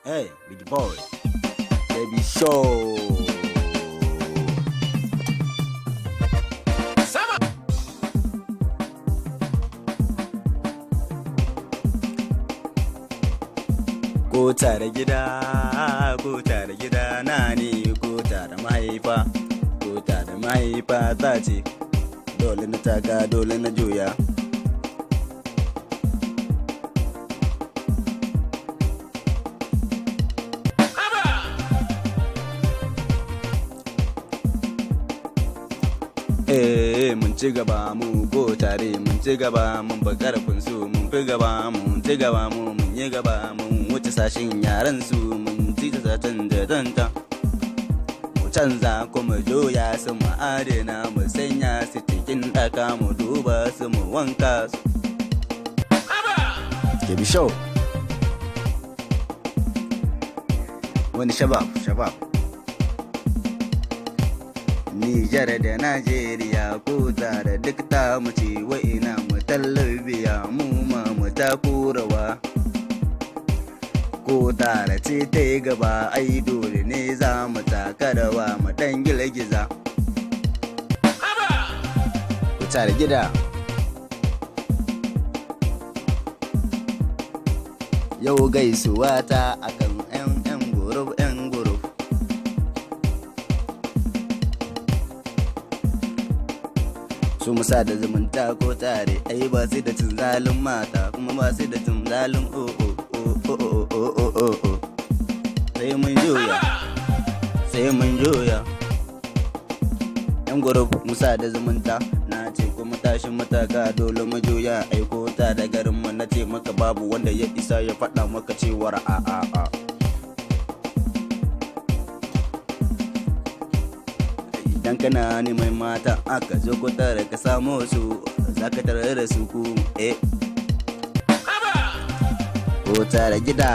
Hey, big boy, baby show. Ko tare gida, ko tare gida na ne, ko tare mahaifa, ko tare mahaifa ta ce, dole na taka, dole na juya. Mun ci gaba mu ko tare mun ci gaba mun ba karfin su mun fi gaba mun ci gaba mun yi gaba mun wuce sashin yaran su mun ci ta canja danta mu canza kuma joya su mu adana mu sanya su cikin daka mu duba su mu wanka su Baby show wani shabab Nijar da Najeriya ko tare duk ta mu ce wa ina mu tallabiya mu ma mu ta kurawa ko tare ce ta yi gaba ai dole ne za mu taka rawa mu dan giza ku tare gida yau gaisuwa ta akan yan gurub su musa da zumunta ko tare ai ba sai da cin zalin mata kuma ba sai da cin zalin sai mun juya yan gurub musa da zumunta na ce kuma tashin mataka dole mu juya aiko ta da garin mu na ce maka babu wanda ya isa ya faɗa maka cewar a idan kana neman mata aka zo ko tare ka samu su zaka tare da su ku ko tare gida